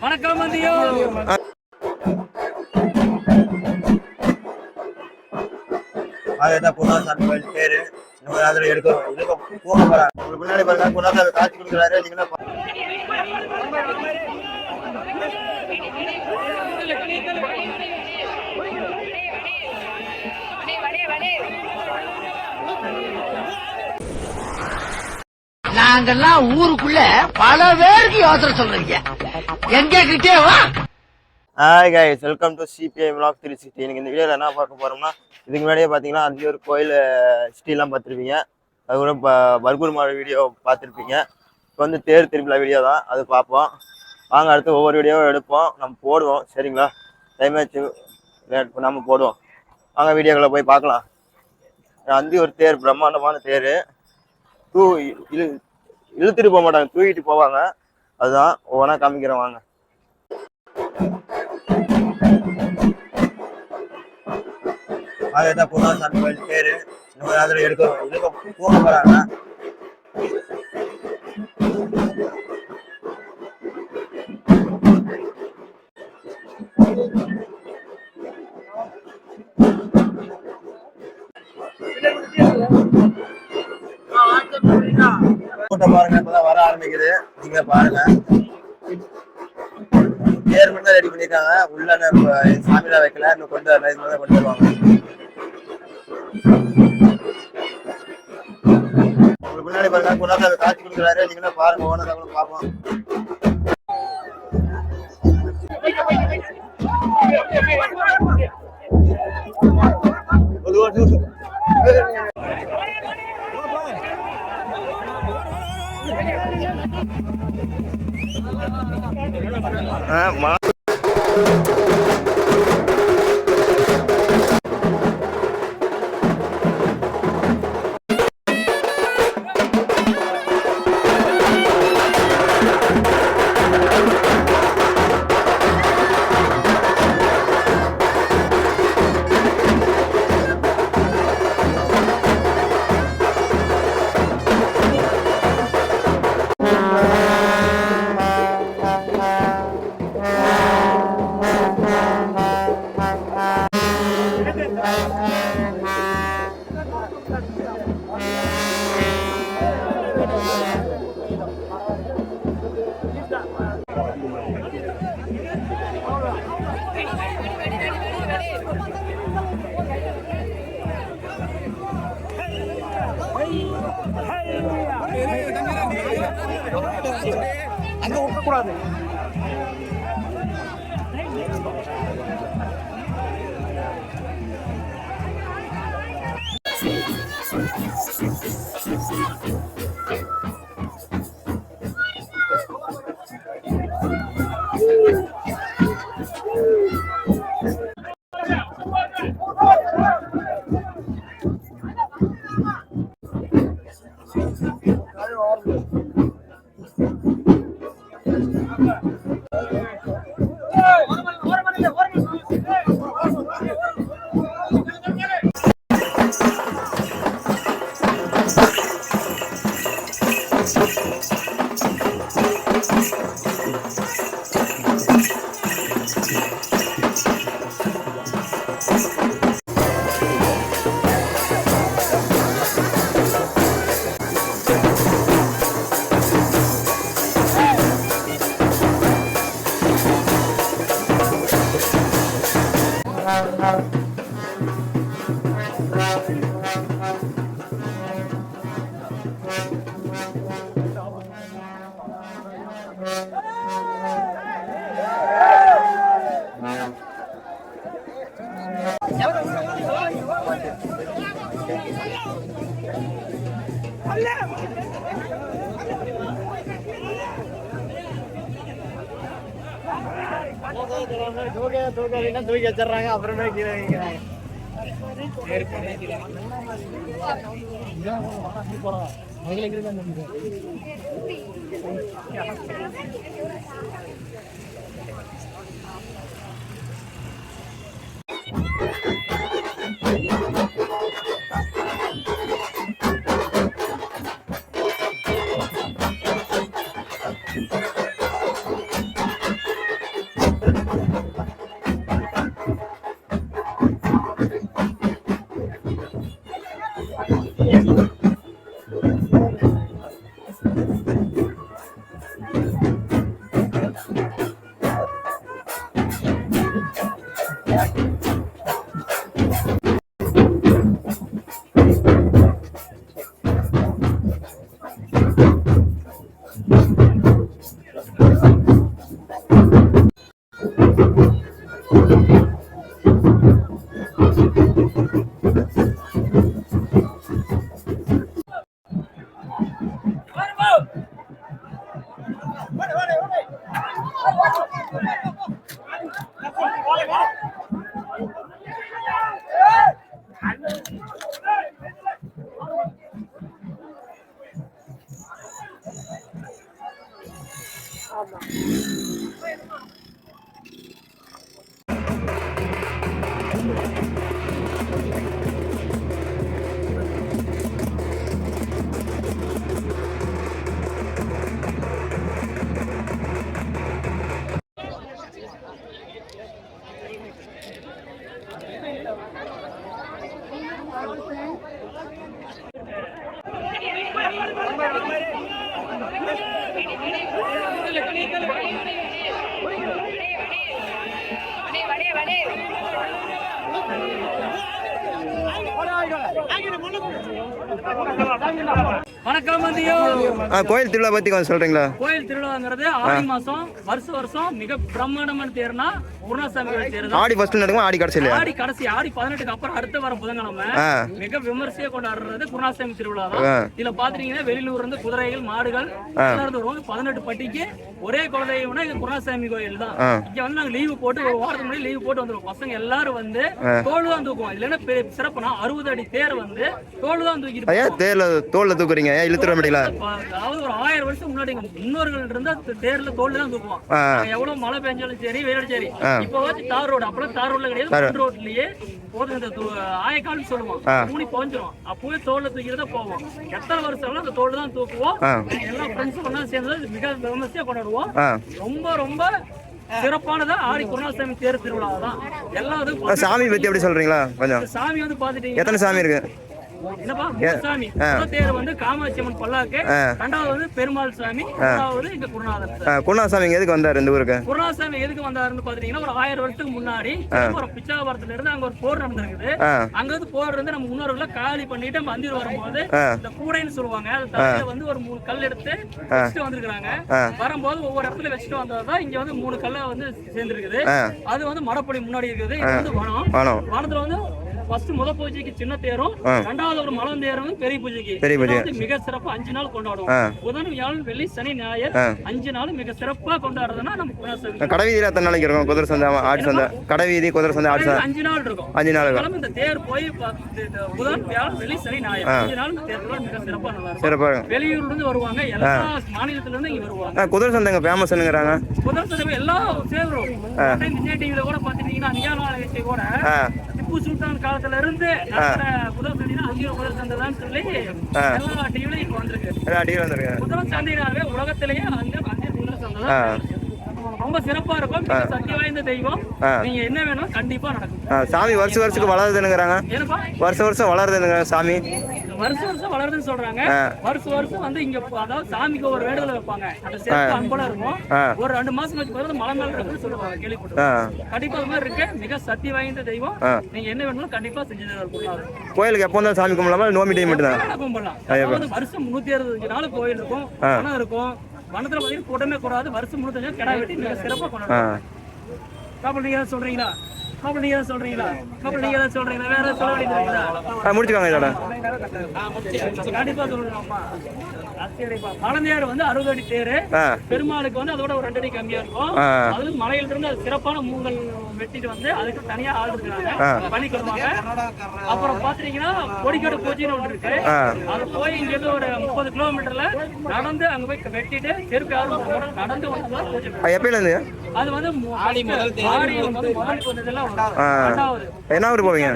வணக்கம் மந்தியோ. அதுதான் குணாசாமி கோயில் பேரு. நம்ம அதில் எடுக்க போக போறாங்க. உங்களுக்கு முன்னாடி பாருங்க குணாசாமி காட்சி கொடுக்குறாரு. நீங்களும் நாங்கெல்லாம் ஊருக்குள்ள பல பேருக்கு யோசனை சொல்றீங்க. எங்க கிட்டே வா. Hi guys, welcome to CBI vlog 360. எனக்கு இந்த வீடியோவில் என்ன பார்க்க போறோம்னா, இதுக்கு முன்னாடியே பார்த்தீங்கன்னா அந்த ஒரு கோயில் ஹிஸ்ட்ரிலாம் பார்த்துருப்பீங்க. அது கூட பர்கூர் மாடு வீடியோ பார்த்துருப்பீங்க. இப்போ வந்து தேர் திருவிழா வீடியோ தான், அது பார்ப்போம். வாங்க அடுத்து ஒவ்வொரு வீடியோவும் எடுப்போம், நம்ம போடுவோம். சரிங்களா? டைம் ஆச்சு, லேட் பண்ணாமல் போடுவோம். வாங்க வீடியோக்களை போய் பார்க்கலாம். அந்தி ஒரு தேர், பிரம்மாண்டமான தேர். இழுத்துட்டு போக மாட்டாங்க, தூக்கிட்டு போவாங்க. அதுதான் ஒவ்வொன்றா காமிக்கிறேன் வாங்க. அதுதான் குணாசாமி கோயில் பேரு. நம்ம அதில் எடுக்க போக போறாங்க. கூட்டம் பாருங்க, இப்பதான் வர ஆரம்பிக்குது. நீங்க பாருங்க, தேர் மட்டும் ரெடி பண்ணிருக்காங்க. உள்ள சாமியில வைக்கல, இன்னும் கொண்டு வரல. இது மாதிரி கொண்டு வருவாங்க. உங்களுக்கு முன்னாடி பாருங்க குணாசாமி காட்சி கொடுக்குறாரு. நீங்களும் பாருங்க, ஓனர்களும் பார்ப்போம். அங்க விட்டக்கூடாது. தூக்கி வச்சிடறாங்க, அப்புறமே கீழே வைக்கிறாங்க. வணக்கம் மந்தியோ. கோயில் திருவிழா பத்தி கொஞ்சம் சொல்றீங்களா? கோயில் திருவிழாங்கிறது ஆடி மாசம் வருஷம் மிக பிரம்மாண்டமான தேர்னா குருணாசாமி தேர் தான். ஆடி ஃபர்ஸ்ட் நடக்குமா ஆடி கடைசில? ஆடி கடைசி ஆடி 18க்கு அப்புறம் அடுத்த வர புதன்கிழமை மிக விமர்சையா கொண்டாடுறது குருணாசாமி திருவிழா தான். இதுல பாத்தீங்கன்னா வெளியூர்ல இருந்து குதிரைகள் மாடுகள் எல்லாரும் வருவாங்க. 18 பட்டிக்கு ஒரே குலதெய்வம்னா இங்க குருணாசாமி கோயில் தான். இங்க வந்து நாங்க லீவு போட்டு ஒரு வாரத்துக்கு முன்னாடி லீவு போட்டு வந்துருவோம். பசங்க எல்லாரும் வந்து தோல் தான் தூக்குவோம். இதுல என்ன சிறப்புனா 60 அடி தேர் வந்து தோல் தான் தூக்கிட்டு ஏன் தோல்ல தூக்குறீங்க? ஏன் இழுத்துற மாட்டீங்களா? அதாவது ஒரு 1000 வருஷம் முன்னாடி முன்னோர்கள் இருந்தா தேர்ல தோல்ல தான் தூக்குவோம். எவ்வளவு மழை பெஞ்சாலும் சரி வெயிலும் சரி. இப்ப வந்து தார் ரோடு அப்பலாம் தார் ரோட்ல கிடையாது. ரோட்லயே போதும் இந்த ஆயக்கால்னு சொல்லுவோம். கூடி போஞ்சிரும். அப்பவே தோல்ல தூக்கிட்டு போவோம். எத்தனை வருஷம் அந்த தோல் தான் தூக்குவோம். எல்லா ஃப்ரெண்ட்ஸ் ஒண்ணா சேர்ந்து மிக விமர்சையா கொண்டாடுவோம். ரொம்ப ரொம்ப சிறப்பானதா ஆடி குருணாசாமி தேர் திருவிழா தான். எல்லாரும் சாமி பத்தி எப்படி சொல்றீங்களா? கொஞ்சம் சாமி வந்து பாத்துட்டீங்க எத்தனை சாமி இருக்கு? என்னப்பா சாமி தேர் வந்து காமாட்சி அம்மன் பல்லாக்கு, ரெண்டாவது வந்து பெருமாள் சாமி, மூணாவது இங்க குருநாதர். குருணாசாமி எதுக்கு வந்தாரு இந்த ஊருக்கு? குருணாசாமி எதுக்கு வந்தாருன்னு பாத்தீங்கன்னா ஒரு 1000 வருஷத்துக்கு முன்னாடி ஒரு பிச்சாவரத்துல இருந்து அங்க ஒரு போர் நடந்திருக்குது. அங்க இருந்து போர் இருந்து நம்ம முன்னோர்களை காலி பண்ணிட்டு மந்திர் வரும்போது இந்த கூடைன்னு சொல்லுவாங்க. அது தலையில வந்து ஒரு 3 கல் எடுத்து வச்சுட்டு வந்திருக்காங்க. வரும்போது ஒவ்வொரு இடத்துல வச்சுட்டு வந்ததுதான் இங்க வந்து 3 கல்ல வந்து சேர்ந்துருக்குது. அது வந்து மடப்படி முன்னாடி இருக்குது. இது வந்து வனம். வனத்துல வந்து ஃபர்ஸ்ட் முத பூஜைக்கு சின்ன தேரும், ரெண்டாவது ஒரு மலம் தேரும் பெரிய பூஜைக்கு மிக சிறப்பா 5 நாள் கொண்டாடுவோம். புதன், வியாழன், வெள்ளி, சனி, ஞாயிறு 5 நாள் மிக சிறப்பா கொண்டாடுறதுன்னா நம்ம கடைவீதியில எத்தனை நாளைக்கு இருக்கும்? குதிரை சந்தை, ஆடி சந்தை, கடைவீதி, குதிரை சந்தை, ஆடி சந்தை 5 நாள் இருக்கும். 5 நாள் இந்த தேர் போய் புதன், வியாழன், வெள்ளி, சனி, ஞாயிறு 5 நாள் இந்த தேர்ல மிக சிறப்பா நல்லா சிறப்பா வெளியூர்ல இருந்து வருவாங்க. எல்லா மாநிலத்துல இருந்து இங்க வருவாங்க. குதிரை சந்தைங்க ஃபேமஸ்ங்கிறாங்க. குதிரை சந்தை எல்லாம் சேரும். விஜய் டிவில கூட பாத்தீங்கன்னா 5 நாள் நிகழ்ச்சி கூட திப்பு சுல்தான் காலத்துல இருந்து குதிரை சந்தைனா அங்கேயும் குதிரை சந்தை தான் சொல்லி எல்லா டிவிலையும் இப்ப வந்திருக்கு. குதிரை சந்தைனாவே உலகத்திலேயே அங்க குதிரை சந்தை தான் ரொம்ப சிறப்பா இருக்கும். சக்தி வாய்ந்த தெய்வம். நீங்க என்ன வேணும் கண்டிப்பா நடக்கும். சாமி வருஷத்துக்கு வளருதுங்கிறாங்க. ஏனப்பா வருஷம் வளருதுங்க சாமி? வருஷம் வளருதுன்னு சொல்றாங்க. வருஷம் வந்து இங்க அதாவது சாமிக்கு ஒரு வேண்டுதல் வைப்பாங்க. அந்த சிறப்பு அன்பலா இருக்கும். ஒரு 2 மாசம் வச்சு பிறகு மலை மேல இருக்குன்னு சொல்லுவாங்க. கேள்விப்பட்டிருக்கேன். கண்டிப்பா அது மாதிரி இருக்கு. மிக சக்தி வாய்ந்த தெய்வம். நீங்க என்ன வேணும் கண்டிப்பா செஞ்சு தருவோம். கோயிலுக்கு எப்போ வந்தாலும் சாமி கும்பிடலாமா? நோம்பி டைம் மட்டும் தான் கும்பிடலாம். அதாவது வருஷம் 365 நாள் கோயில் இருக்கும், பணம் இருக்கும். வனத்துல பாத்தீங்கன்னா கூட்டமே கூடாது. வருஷம் 35 கிடா வெட்டி மிக சிறப்பா கொண்டாடுவோம். காப்பல் நீங்க ஏதாவது சொல்றீங்களா? வேற சொல்ல வேண்டியது முடிச்சுக்காங்க இதோட கண்டிப்பா சொல்லணும்ப்பா. பழந்தேர் வந்து 60 அடி தேரு. பெருமாளுக்கு வந்து அதோட ஒரு 2 அடி கம்மியா இருக்கும். அது மலையில இருந்து சிறப்பான மூங்கல் வெட்டிட்டு வந்து அதுக்கு தனியா ஆள் இருக்காங்க பண்ணி கொடுப்பாங்க. அப்புறம் பாத்தீங்கன்னா கொடிக்கடை பூஜைன்னு ஒன்று இருக்கு. அது போய் இங்க இருந்து ஒரு 30 கிலோமீட்டர்ல நடந்து அங்க போய் வெட்டிட்டு தெருக்கு நடந்து வந்து பூஜை. எப்பயில இருந்து அது வந்து என்ன ஊர் போவீங்க?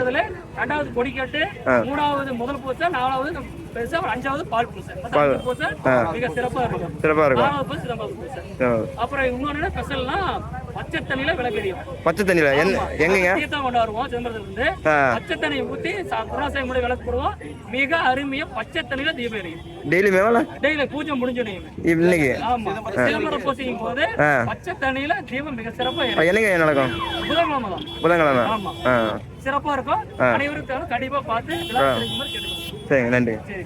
2வது கொடிக்கட்டு, 3வது முதல் பூசை, 4வது பெருசா, 5வது பால் பூசை. மிக சிறப்பா இருக்கும். 4வது பூசை. அப்புறம் இன்னொன்னு ஸ்பெஷல்னா பச்சை தண்ணியில விளக்கெரியும். பச்சை தண்ணியில் எங்கங்க தீர்த்தம் கொண்டாடுவோம் சிதம்பரத்துல இருந்து. பச்சை தண்ணியை ஊற்றி குருவாசாமி முன்னாடி விளக்கு போடுவோம். மிக அருமையா பச்சை தண்ணியில தீபம் எரியும். டெய்லி மேலே டெய்லி பூஜை முடிஞ்சிடும் இன்னைக்கு. ஆமா, சிதம்பரம் பூசையும் போது பச்சை தண்ணியில தீபம் மிக சிறப்பா எரியும். என்னங்க நடக்கும்? புதன்கிழமை தான். புதன்கிழமை. ஆமா, சிறப்பா இருக்கும். அனைவரும் கண்டிப்பா பார்த்து விளக்கு எரிக்கும் மாதிரி கேட்டுக்கோங்க. சரிங்க, நன்றி. சரி.